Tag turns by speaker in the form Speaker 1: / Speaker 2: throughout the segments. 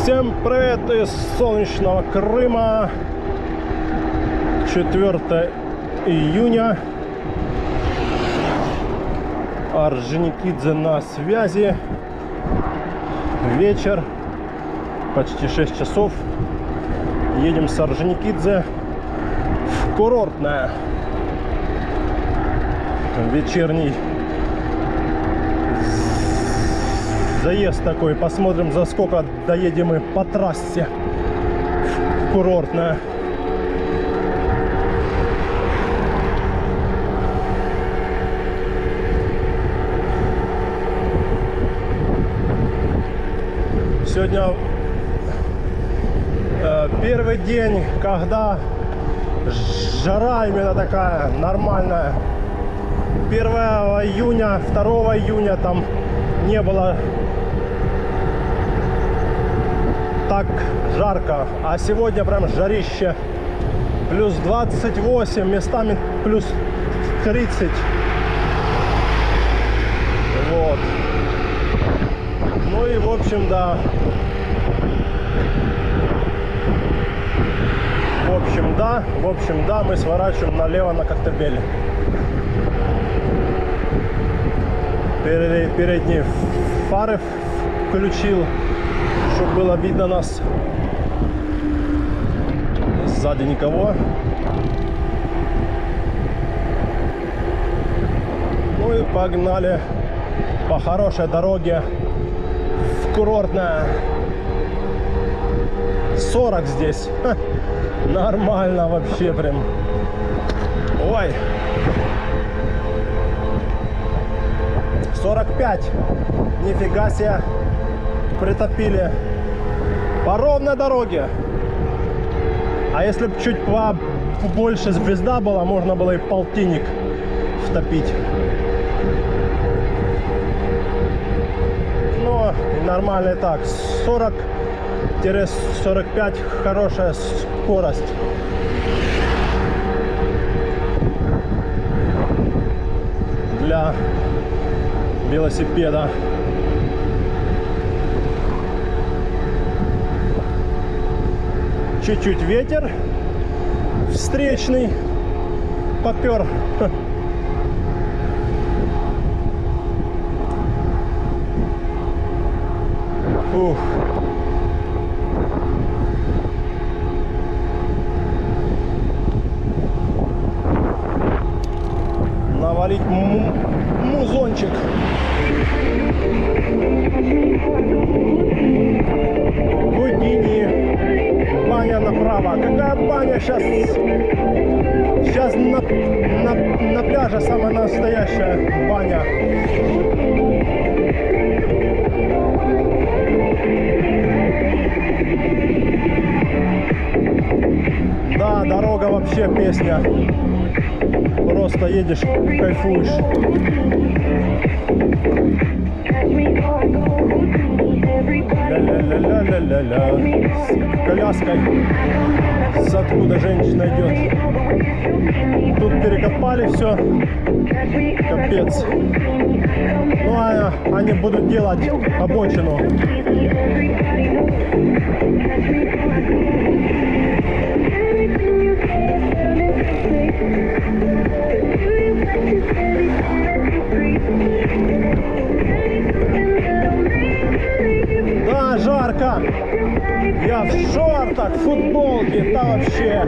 Speaker 1: Всем привет из солнечного Крыма. 4 июня. Орджоникидзе на связи. Вечер. Почти 6 часов. Едем с Орджоникидзе в курортное. Вечерний заезд такой. Посмотрим, за сколько доедем мы по трассе в курортное. Сегодня первый день, когда жара именно такая нормальная. 1 июня, 2 июня там не было так жарко, а сегодня прям жарище. Плюс 28, местами плюс 30. Вот. Ну и в общем, да. В общем, да, мы сворачиваем налево на Коктебель. Передние фары включил, чтобы было видно нас. Сзади никого. Ну и погнали по хорошей дороге в курортное. 40 здесь. Ха, нормально вообще прям. Ой. 45. Нифига себе. Притопили. По ровной дороге. А если бы чуть побольше звезда была, можно было и полтинник втопить. Но нормально и так. 40-45 хорошая скорость. Для велосипеда. Чуть-чуть ветер встречный попер. Ух. Навалить музончик. Гудини. Баня направо. Какая баня сейчас? Сейчас на пляже самая настоящая баня. Да, дорога вообще песня. Просто едешь, кайфуешь. Ля-ля-ля-ля-ля-ля-ля. С коляской. С откуда женщина идет. Тут перекопали все. Капец. Ну а они будут делать обочину. Да, жарко. Я в шортах, в футболке. Да вообще.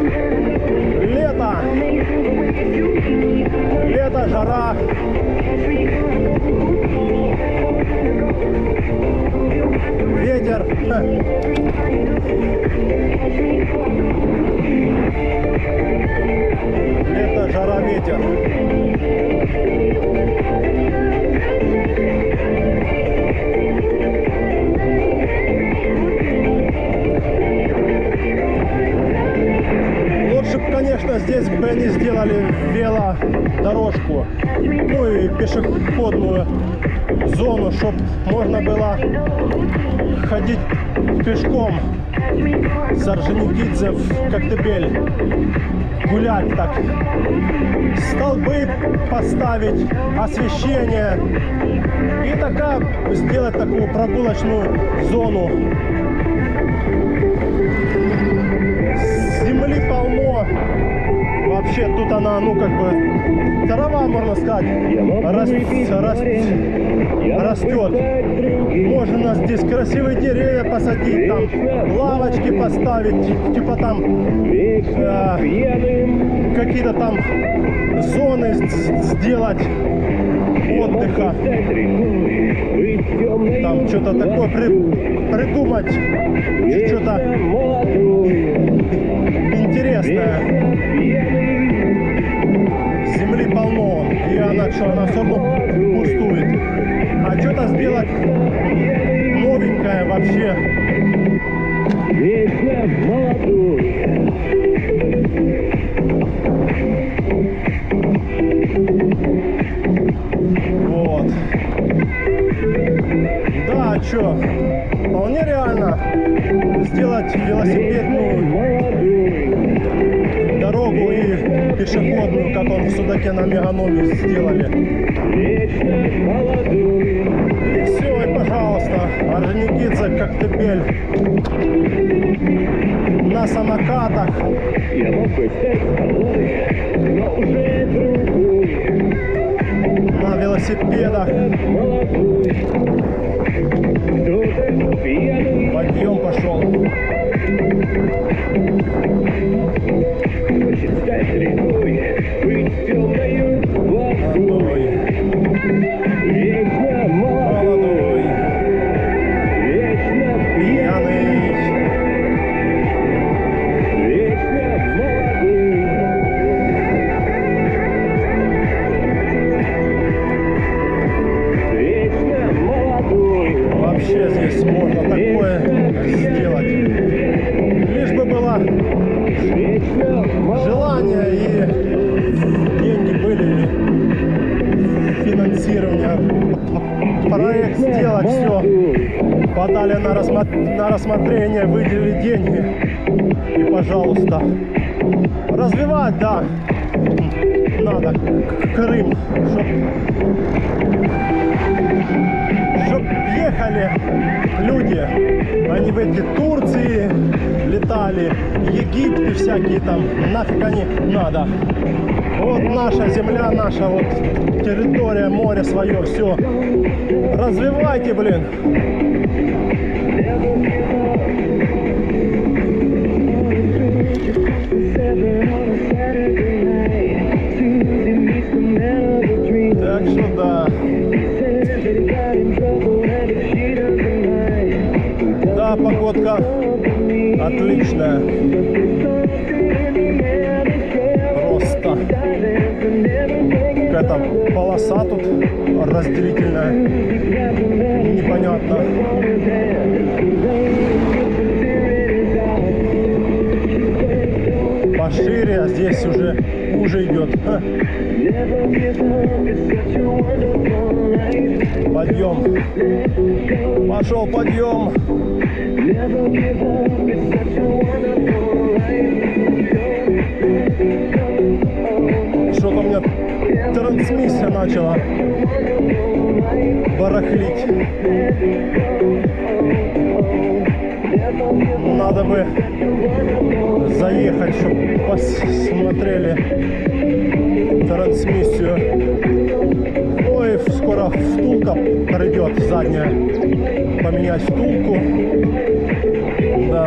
Speaker 1: Лето. Лето, жара. Ветер. Лето, жара, ветер. Лучше бы, конечно, здесь бы они сделали велодорожку, ну и пешеходную зону, чтобы можно было ходить пешком с Орджоникидзе в Коктебель. Гулять так. Столбы поставить, освещение. И такая сделать такую прогулочную зону. Земли полно. Вообще тут она, ну как бы, трава, можно сказать, растет. Можно здесь красивые деревья посадить, там лавочки поставить, типа там какие-то там зоны сделать отдыха. Там что-то такое придумать, что-то интересное. Земли полно, и она все равно пустует. А что-то сделать новенькое вообще.
Speaker 2: Вечно молодой.
Speaker 1: Вот. Да, а что? Вполне реально сделать велосипедную дорогу и пешеходную, как он в Судаке на Меганоме сделали. И все, и пожалуйста, Орджоникидзе, Коктебель на самокатах.
Speaker 2: Я мог бы стать тобой, но уже другой.
Speaker 1: На велосипедах.
Speaker 2: Молодой. Кто-то пьяный.
Speaker 1: Подъем пошел.
Speaker 2: Хочет стать рекой, быть темною водой. Вечно молодой. Вечно пьяный. Вечно молодой. Вечно молодой.
Speaker 1: Вообще здесь можно такое сделать. Лишь бы было
Speaker 2: Вечно
Speaker 1: желание и деньги были, финансирование. Проект сделать, все. Подали на рассмотрение, выделили деньги. И, пожалуйста, развивать, да, надо Крым, чтоб ехали люди, они в эти Турции летали, Египты всякие там, нафиг они надо. Вот наша земля, наша вот территория, море свое, все. Развивайте, блин. Так что да. Да, погодка отличная. Просто. Какая-то полоса тут разделительная. Непонятно. Пошире, а здесь уже идет. Подъем. Пошел подъем. Что-то у меня трансмиссия начала барахлить. Надо бы заехать, чтобы посмотрели трансмиссию. Ой, скоро втулка придет задняя. Поменять втулку. Да.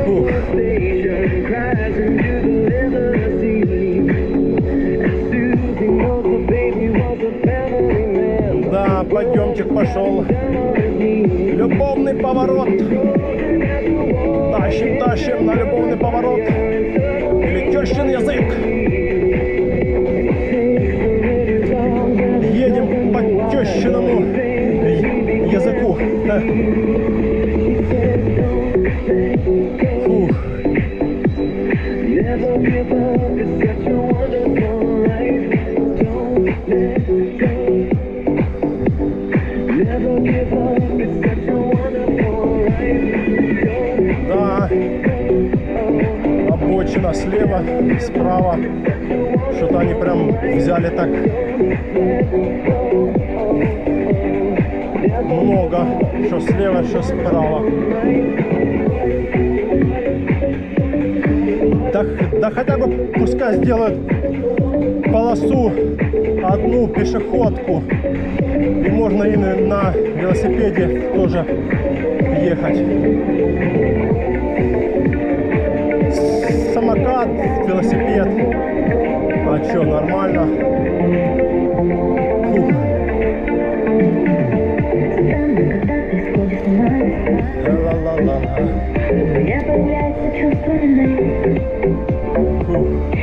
Speaker 1: Фух. Да, подъемчик пошел. Любовный поворот. Тащим на любовный поворот. Или тещин язык. Едем по тещиному языку. Фух. Да, обочина слева, справа. Что-то они прям взяли так много, что слева, что справа. Да хотя бы пускай сделают полосу одну пешеходку, и можно и на велосипеде тоже ехать. Самокат, велосипед, а чё, нормально. Фух. Ла-ла-ла-ла.
Speaker 3: Я появляется чувство вины.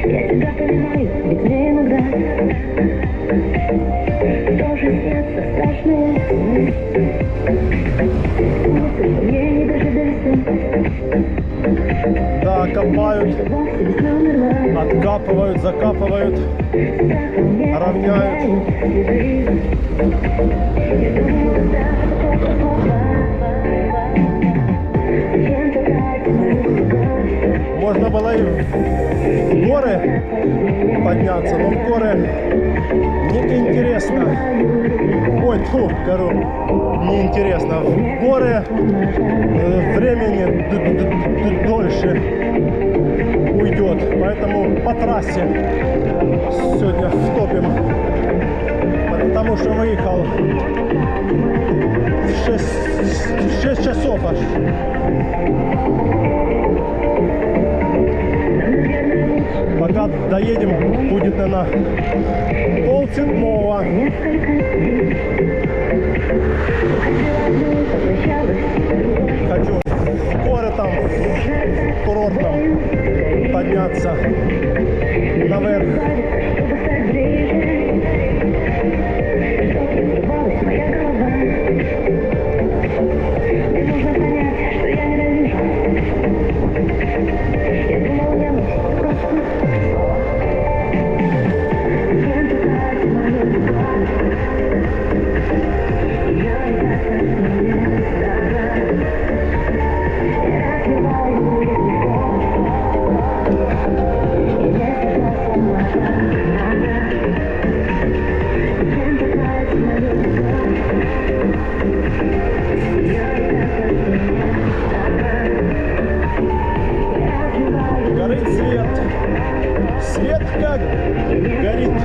Speaker 3: Я тебя понимаю, ведь мне иногда тоже снятся страшные сны. Мне не дожидайся.
Speaker 1: Да, копают,
Speaker 3: Вовсе весна умерла.
Speaker 1: откапывают, закапывают, равняют.
Speaker 3: Я думаю, да, это плохо. Чем-то так
Speaker 1: Можно было и в горы подняться, но в горы неинтересно. Ой, фу, кору, неинтересно. В горы времени дольше уйдет, поэтому по трассе сегодня втопим, потому что выехал в 6 часов аж. Пока доедем, будет, наверное, 6:30. Хочу в горы там, в курортном подняться наверх.
Speaker 3: моя голова. Мне нужно понять, что я ненавижу. Я думала, я просто чем пытать мою любовь. Я не так не стараюсь. Я отливаю любовь. И не сказать сама надо. Чем пытать мою любовь. Я не так
Speaker 1: Горит свет. Свет как горит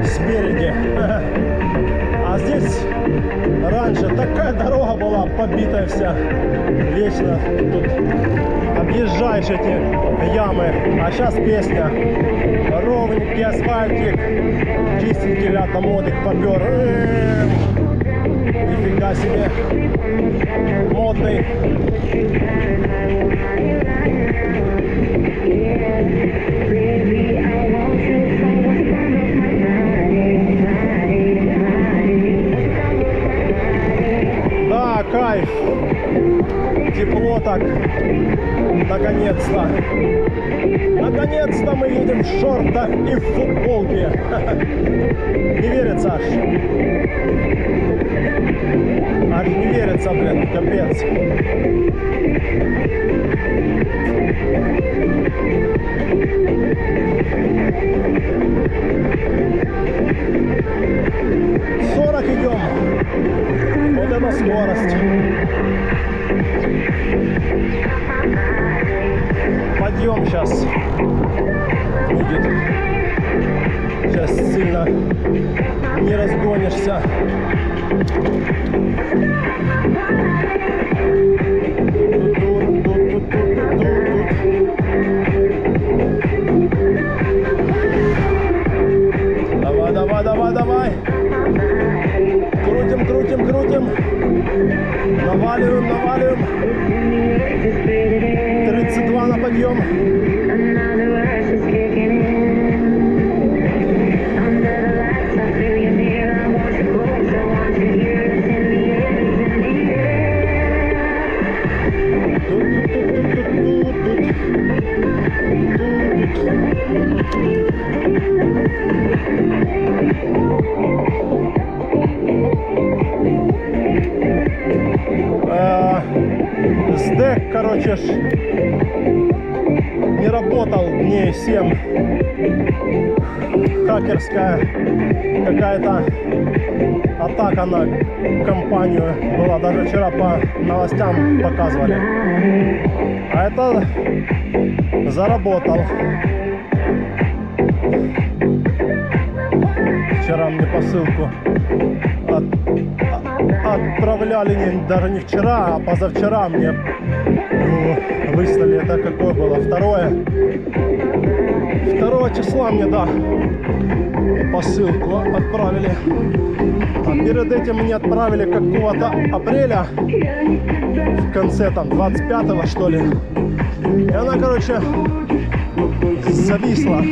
Speaker 1: спереди. А здесь раньше такая дорога была побитая вся. Вечно тут объезжаешь эти ямы. А сейчас песня. Ровненький асфальтик. Чистенький рядом модик попер. Нифига себе. Модный. Да, кайф. Тепло так. Наконец-то. Наконец-то мы едем в шортах и в футболке. Не верится аж. Аж не верится, блин, капец. Идем. Вот это скорость. Подъем сейчас будет. Сейчас сильно не разгонишься. Давай, давай, давай, давай. Крутим, крутим, крутим. Наваливаем, наваливаем. 32 на подъем. хакерская какая-то атака на компанию была. Даже вчера по новостям показывали. А это заработал. Вчера мне посылку отправляли, даже не вчера, а позавчера мне выслали. Это какое было? 2 числа мне, да, посылку отправили. А перед этим мне отправили какого-то апреля, в конце там 25-го что ли. И она, короче, зависла.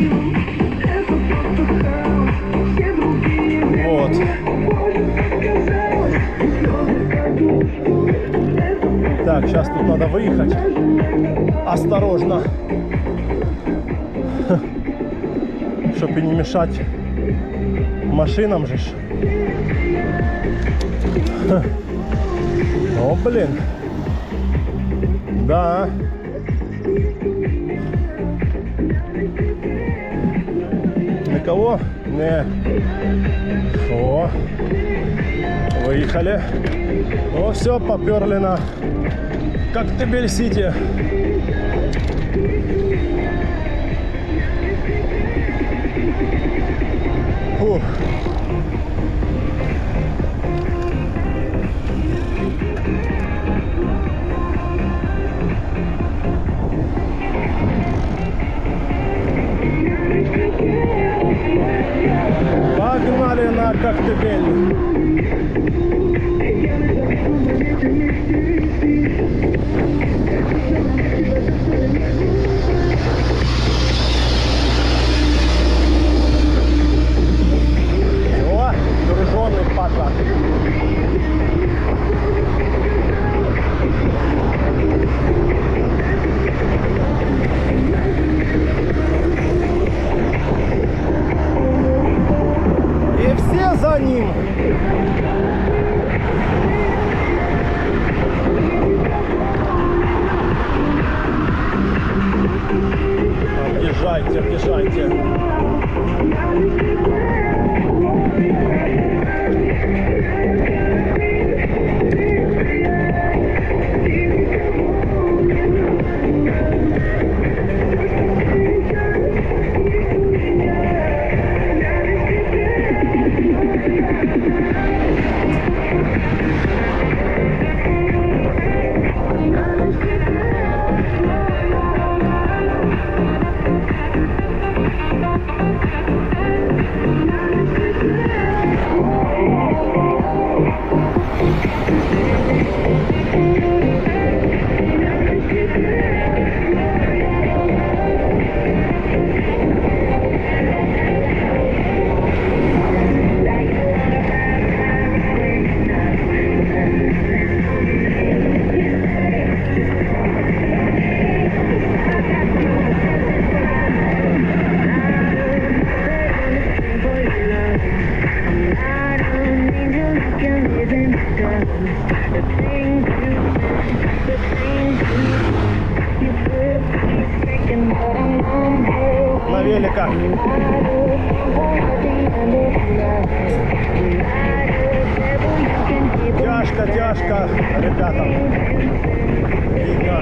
Speaker 1: Вот. Так, сейчас тут надо выехать. Осторожно. Чтобы не мешать машинам же. О, блин. Да. Никого? Не. О. Выехали. О, все, поперли на Коктебель-Сити. Фух. Погнали на Коктебель. О, груженный падла. И все за ним. Объезжайте, объезжайте. На великах. Тяжко, тяжко, ребята. Видно.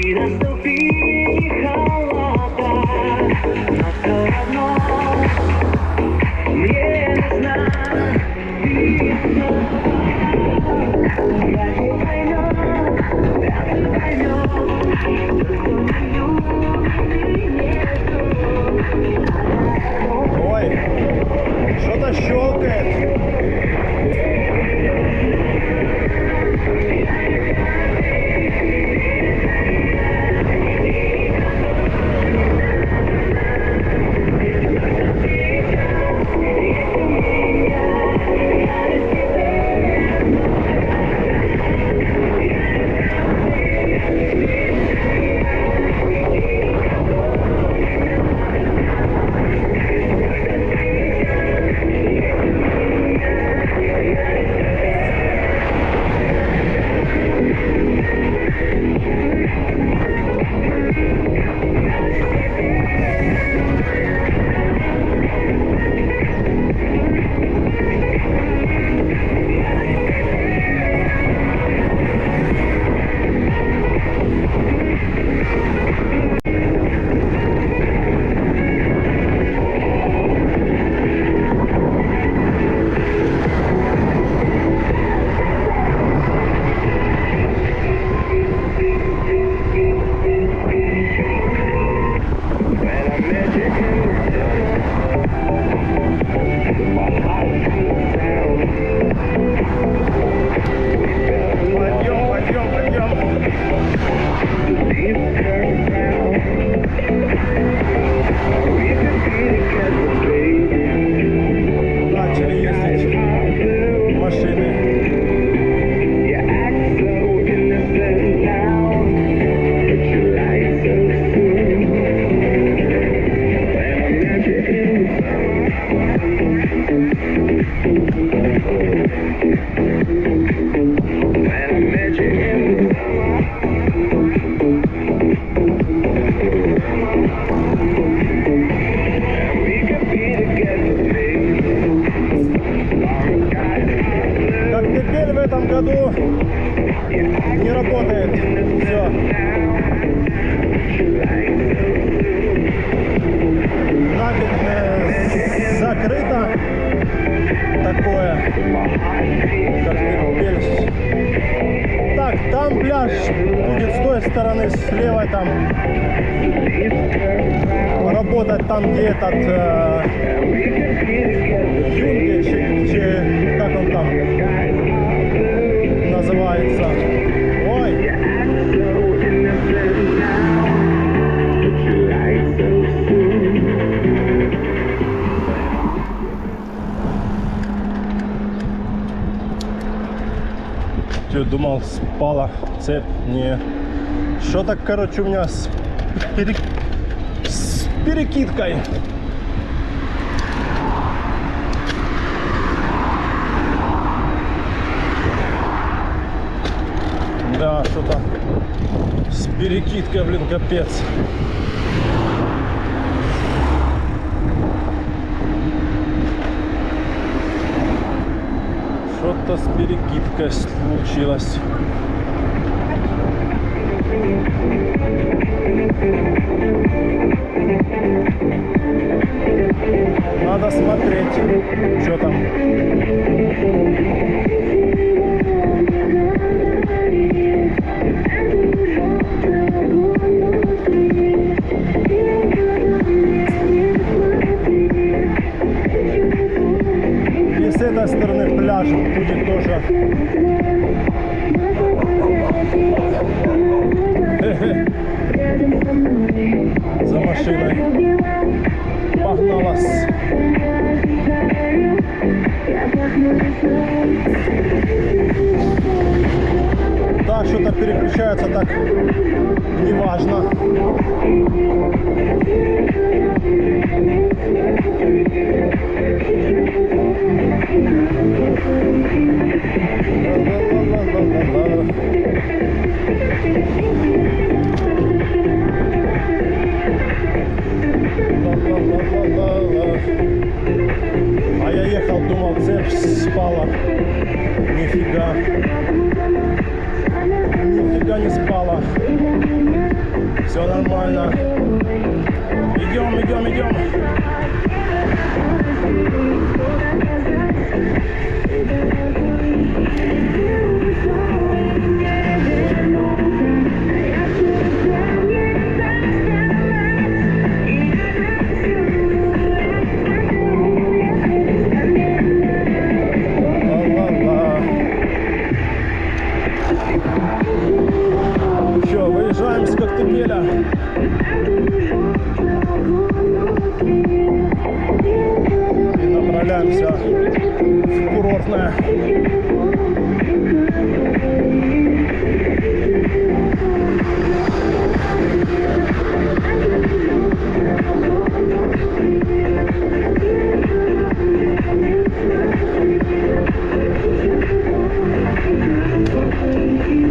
Speaker 3: И наступили холода, но все равно мне нужна весна. Я не пойму, вряд ли пойму, что не нету.
Speaker 1: Ой, что-то щелкает. Коктебель в этом году не работает. Все. Набережная закрыто. Такое. Коктебель. Так, там пляж будет с той стороны, с левой там. Работать там, где этот Юнге, как он там называется. Ой. Ты думал, спала цепь? Не. Что так, короче, у меня с перекидкой. Да, что-то с перекидкой, блин, капец. Что-то с перекидкой случилось. Надо смотреть, что там. И с этой стороны пляж будет тоже. За машиной погналась. Да, что-то переключается так неважно. А я ехал, думал, цепь спала. Нифига. Нифига не спала. Все нормально. Идем, идем, идем. Все, выезжаем с Коктебеля. И направляемся в курортное.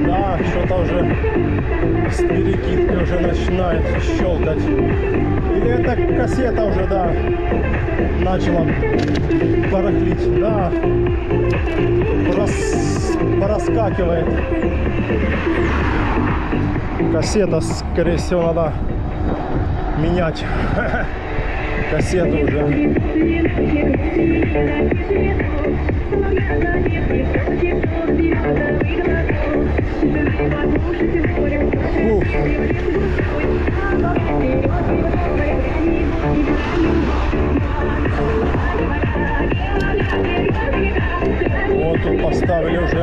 Speaker 1: Да, что-то уже с перекидки уже начинает щелкать. Или это кассета уже, да, начала барахлить. Да, пораскакивает. Кассета, скорее всего, надо менять. Кассету уже. Фух. Вот тут поставили уже.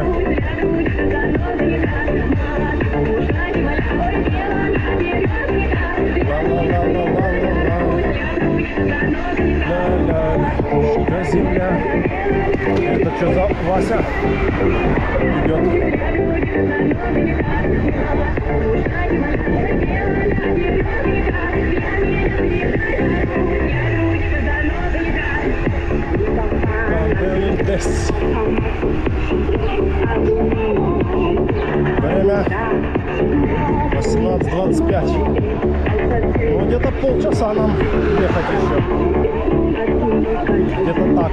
Speaker 1: Ла-ла-ла-ла-ла-ла. Земля. Это что за Вася идет? Время 18:25. Ну, где-то полчаса нам ехать еще. Где-то так.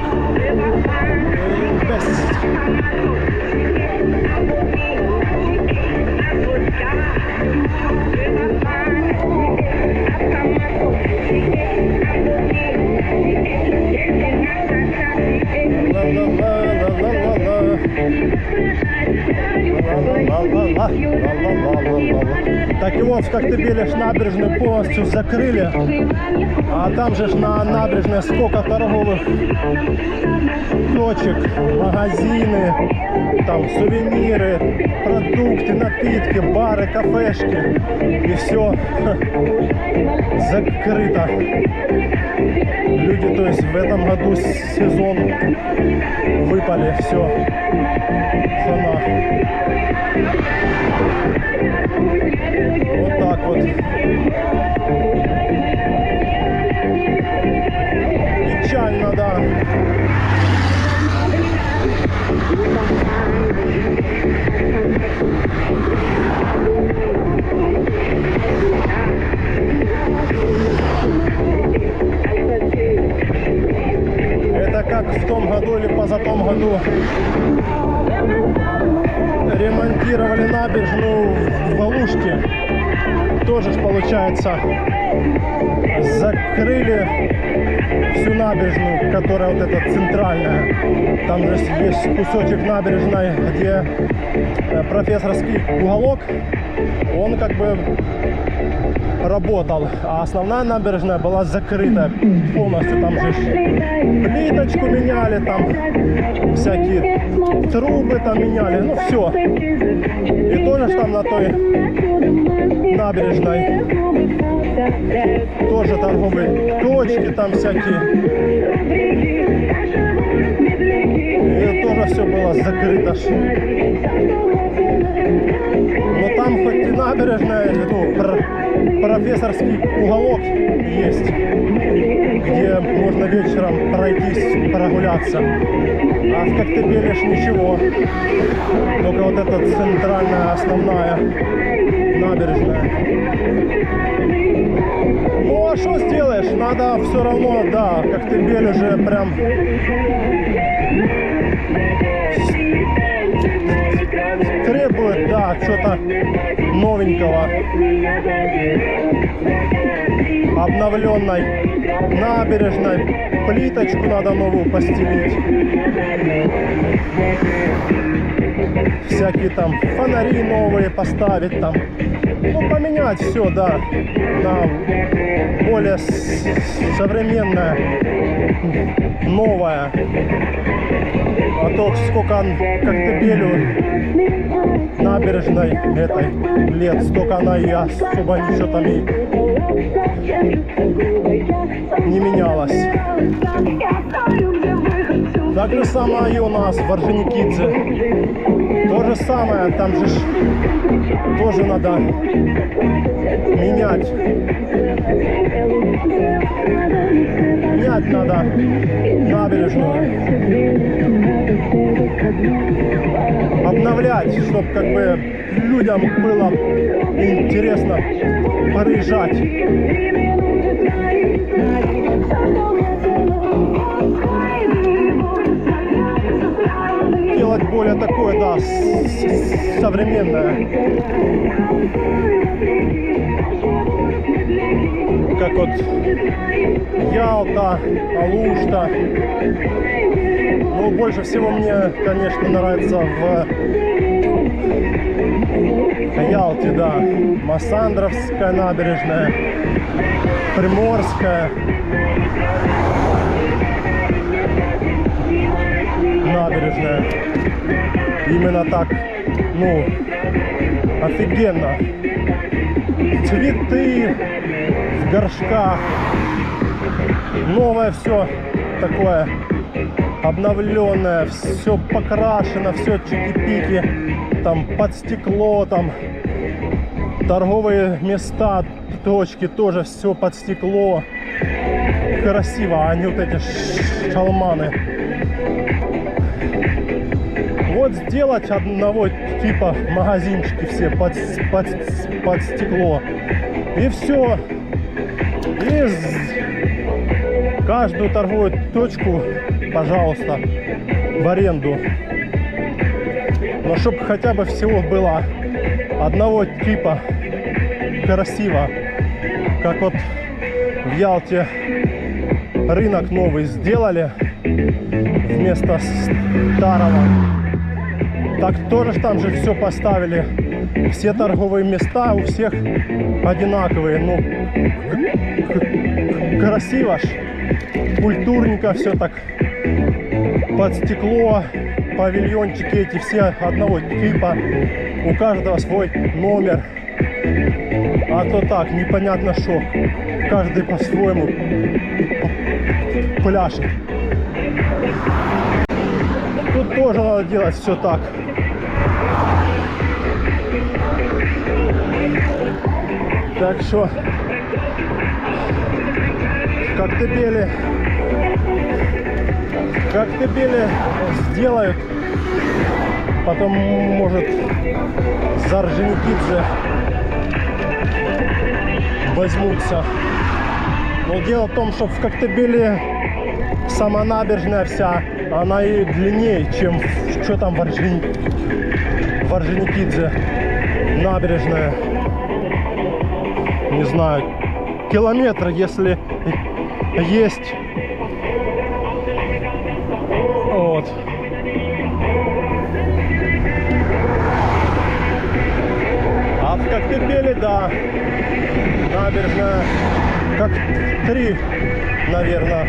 Speaker 1: Так и вот в Коктебеле ж набережную полностью закрыли, а там же ж на набережной сколько торговых точек, магазины, там сувениры, продукты, напитки, бары, кафешки, и все закрыто. Люди, то есть в этом году сезон выпали, все, хана. Вот так вот. Печально, да. Это как в том году или позатом году ремонтировали набережную в Валушке. Тоже ж получается закрыли всю набережную, которая вот эта центральная. Там же есть кусочек набережной, где профессорский уголок, он как бы работал, а основная набережная была закрыта полностью. Там же плиточку меняли, там всякие трубы там меняли, ну все. И тоже там на той набережной тоже торговые точки там всякие. И тоже все было закрыто. Но там хоть и набережная, ну, профессорский уголок есть, где можно вечером пройтись, прогуляться. А в Коктебеле ж ничего. Только вот эта центральная, основная набережная. Ну а что сделаешь? Надо все равно, да, Коктебель уже прям требует, да, что-то новенького. Обновленной набережной. Плиточку надо новую постелить. Всякие там фонари новые поставить там. Ну, поменять все, да, на более современное, новое. А то сколько Коктебелю набережной этой лет, столько она и особо ничего там и не менялась. Так же самое и у нас в Орджоникидзе. То же самое, там же тоже надо менять. Менять надо набережную. Обновлять, чтобы как бы людям было интересно проезжать. Делать более такое, да, современное. Как вот Ялта, Алушта. Ну, больше всего мне, конечно, нравится в Ялте, да. Массандровская набережная, Приморская набережная. Именно так, ну, офигенно. Цветы в горшках. Новое все такое обновленное, все покрашено, все чики-пики, там под стекло, там торговые места, точки тоже все под стекло. Красиво, а не вот эти шалманы. Вот сделать одного типа магазинчики все под стекло. И все. И каждую торговую точку, пожалуйста, в аренду. Но чтобы хотя бы всего было одного типа красиво. Как вот в Ялте рынок новый сделали вместо старого. Так тоже там же все поставили. Все торговые места у всех одинаковые. Ну, красиво ж. Культурненько все так. Под стекло. Павильончики эти все одного типа. У каждого свой номер. А то так, непонятно что. Каждый по-своему пляшет. Тут тоже надо делать все так. Так что в Коктебеле сделают. Потом, может, за Орджоникидзе возьмутся. Но дело в том, что в Коктебеле сама набережная вся, она и длиннее, чем что там в Орджоникидзе набережная. Не знаю, километр, если есть. Вот. А в Коктебеле, да, набережная, как 3, наверное,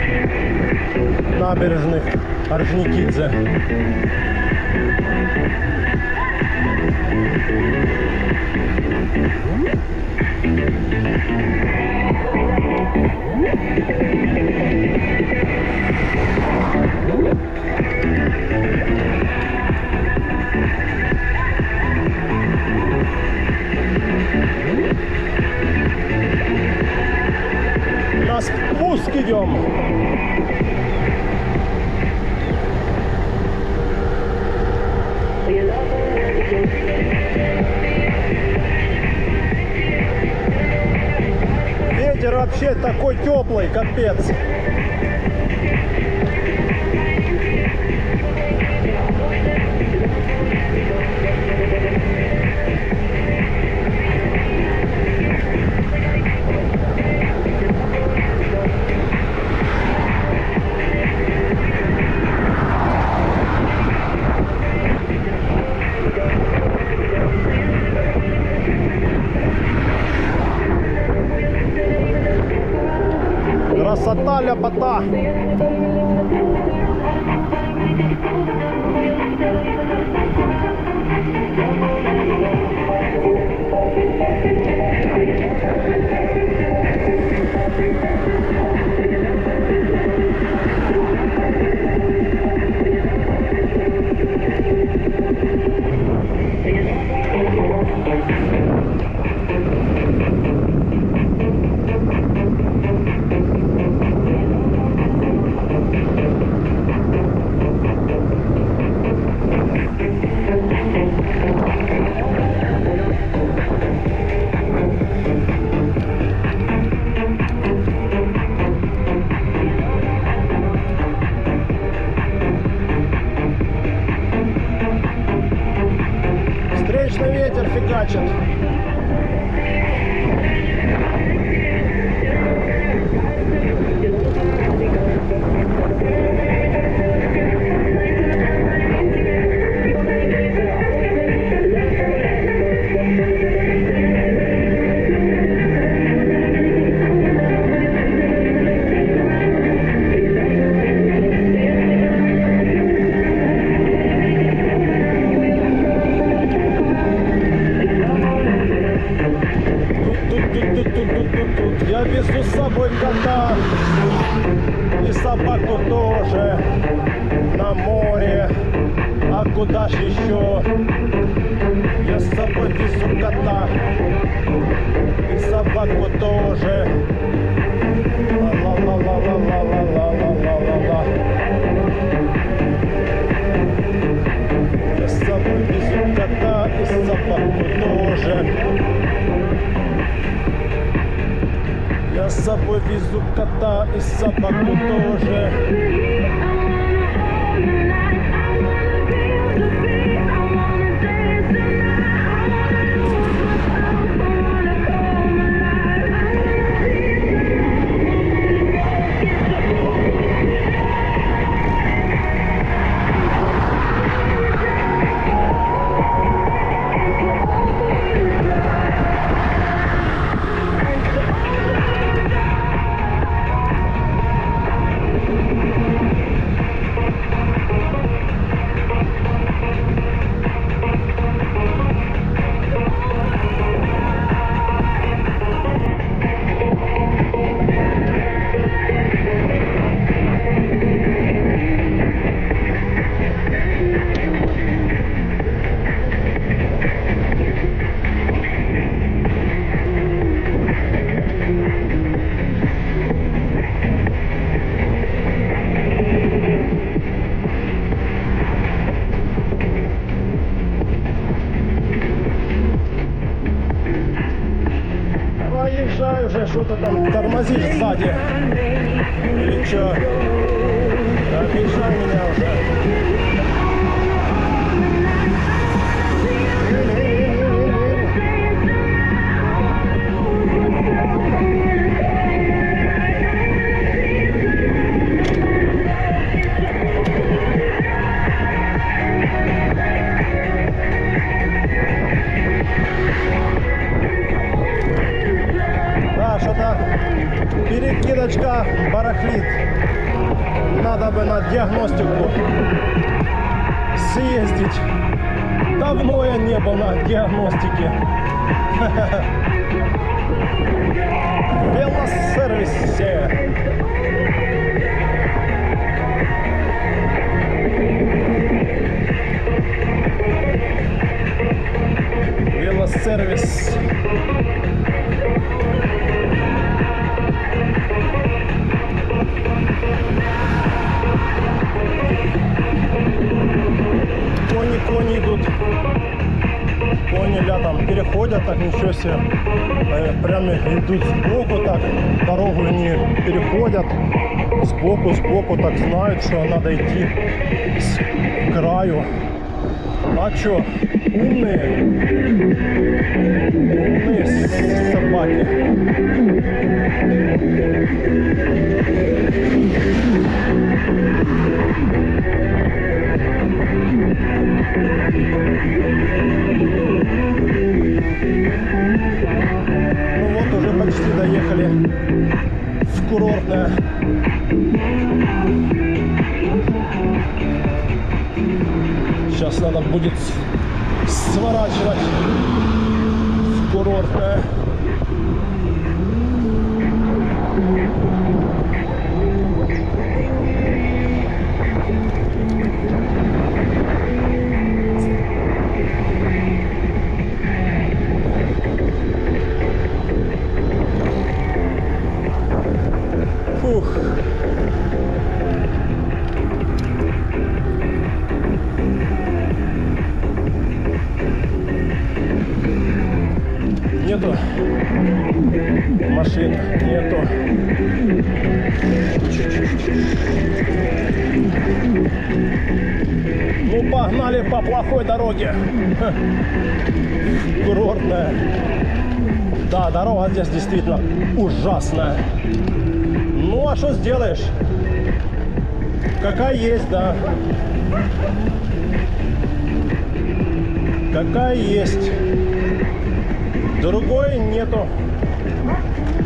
Speaker 1: набережных Орджоникидзе. На спуск идем. Ветер вообще такой теплый, капец. Красота, ляпота. Встречный ветер фигачит. Я везу с собой кота и собаку тоже на море. А куда ж еще? Я с собой везу кота и собаку тоже. Ла-ла-ла-ла-ла-ла-ла-ла-ла-ла. Я с собой везу кота и собаку тоже. Я с собой везу кота и собаку тоже. Поезжай уже, что ты там тормозишь сзади. Или что? Объезжай меня уже. Да, что-то перекидочка барахлит. Надо бы на диагностику съездить. Давно я не был на диагностике. В велосервисе. Велосервис. Кони идут. Кони летом переходят, так ничего себе. Прямо идут сбоку так. Дорогу не переходят. Сбоку так знают, что надо идти к краю. А что? Умные. Умные собаки. Ну вот уже почти доехали в курортная. Сейчас надо будет сворачивать в курортное. Фух. Нету машин, нету. Ну, погнали по плохой дороге. Курортная. Да, дорога здесь действительно ужасная. Ну, а что сделаешь? Какая есть, да. Какая есть. Другой нету,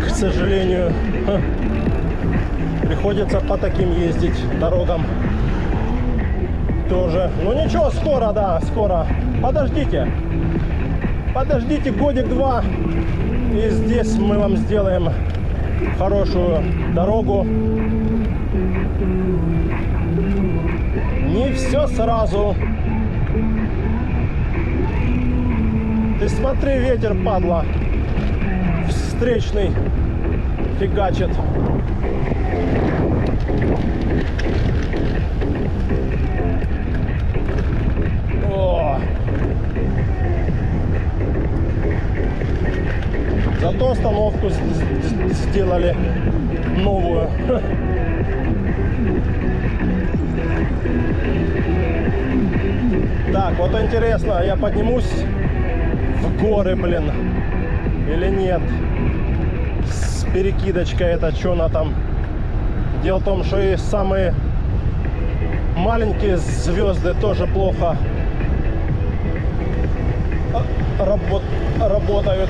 Speaker 1: к сожалению. Приходится по таким ездить дорогам тоже. Ну ничего, скоро, да, скоро. Подождите. Подождите годик-два. И здесь мы вам сделаем хорошую дорогу. Не все сразу. Ты смотри, ветер, падла, встречный фигачит. О! Зато остановку сделали новую. Так, вот интересно, я поднимусь в горы, блин, или нет? С перекидочкой это, что она там? Дело в том, что и самые маленькие звезды тоже плохо работают.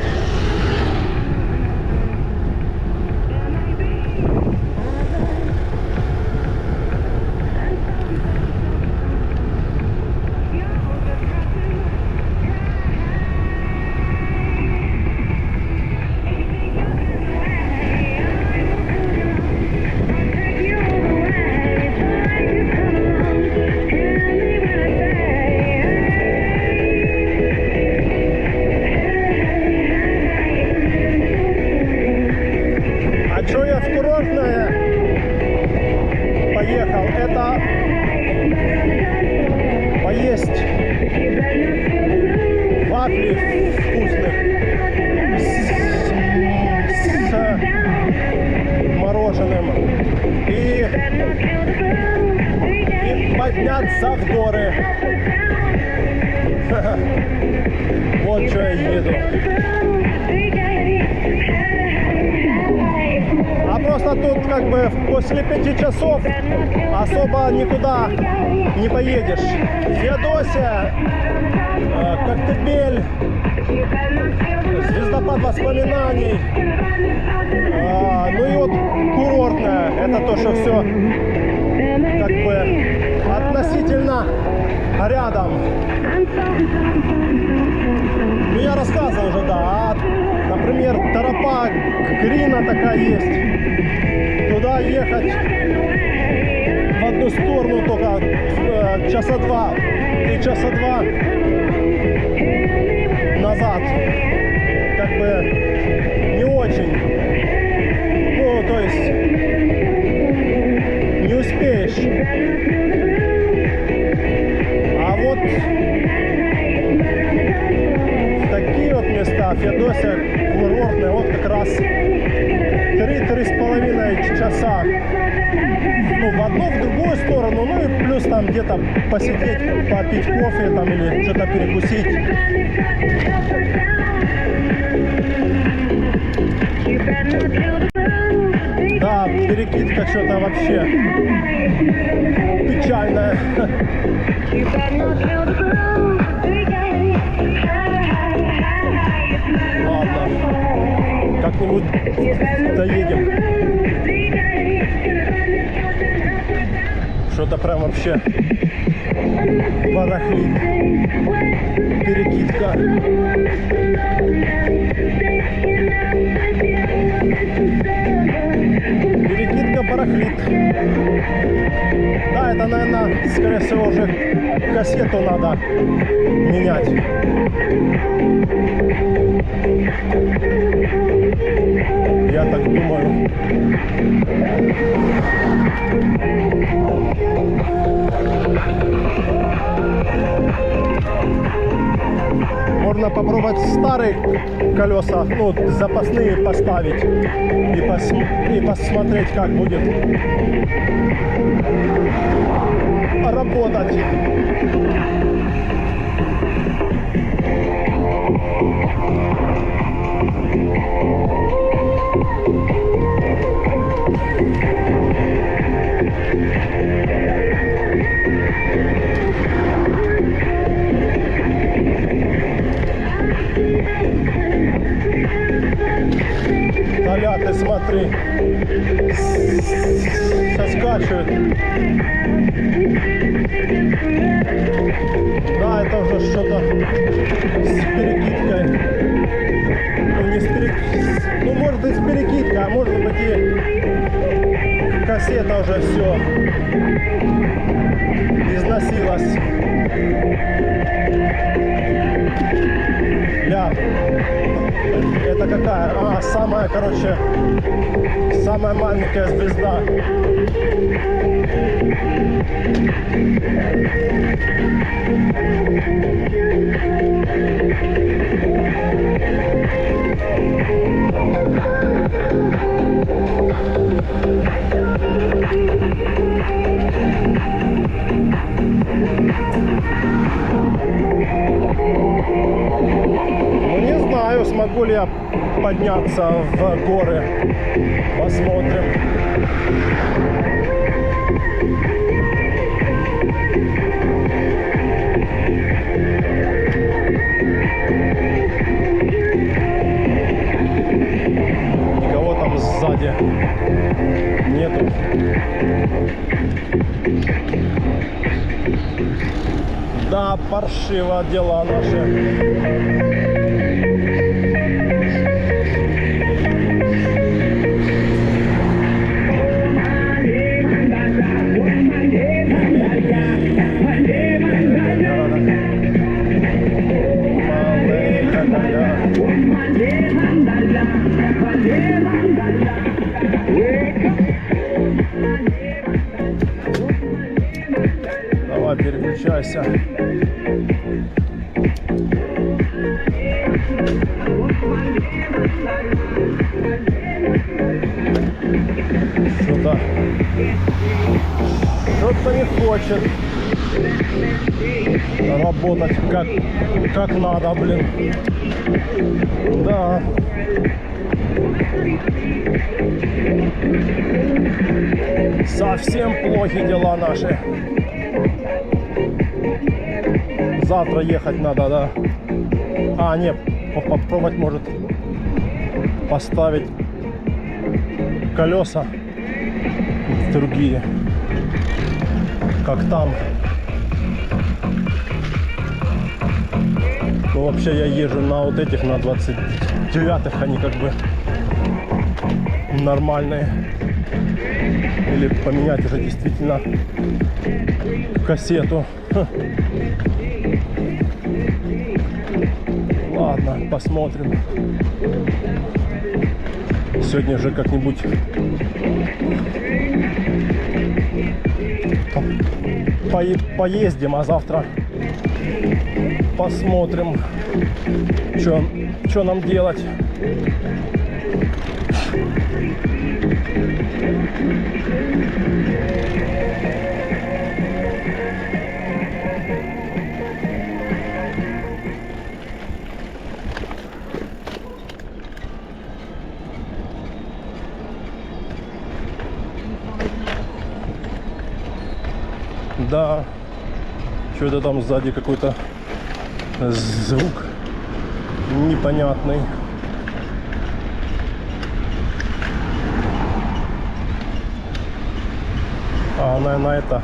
Speaker 1: Поехал, это поесть вафли вкусных с мороженым и подняться в горы. Вот что я еду. А просто тут как бы после 5 часов особо никуда не поедешь. Феодосия, Коктебель, звездопад воспоминаний, ну и вот курортная. Это то, что все как бы относительно рядом. Ну я рассказывал уже, да. Например, Торопа, Грина такая есть. Туда ехать в одну сторону только часа два, 3 часа 2 назад. Как бы не очень. Ну, то есть не успеешь. А вот в такие вот места, Феодосия, курортная, вот как раз 3-3,5 часа. Ну, в одну, в другую сторону, ну и плюс там где-то посидеть, попить кофе там или что-то перекусить. Да, перекидка что-то вообще печальная. Ладно. как-нибудь доедем. Что-то прям вообще барахлит. Перекидка. Перекидка барахлит. Да, это, наверное, скорее всего, уже кассету надо менять. Я так думаю. Можно попробовать старые колеса, ну, запасные поставить и посмотреть, как будет работать. Толя, ты смотри, соскачивает. Да, это уже что-то с перекидкой. Ну, не с перекидкой. Ну, может быть, с перекидкой, а может быть и кассета уже все износилась. Ля. Это какая? А, самая, короче, самая маленькая звезда. Ну, не знаю, смогу ли я подняться в горы. Посмотрим. Никого там сзади нету. Да, паршиво дела наши. Давай, переключайся. Что-то не хочет работать как надо, блин. Да. Совсем плохи дела наши. Завтра ехать надо, да? А, нет, попробовать может поставить колеса другие, как там. Ну, вообще я езжу на вот этих, на 29-х, они как бы нормальные. Или поменять уже действительно кассету. Ладно, посмотрим. Сегодня же как-нибудь поездим, а завтра посмотрим, что нам делать. Да, что-то там сзади какой-то звук непонятный. наверное, это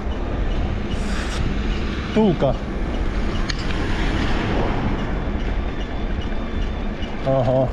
Speaker 1: втулка. Ага.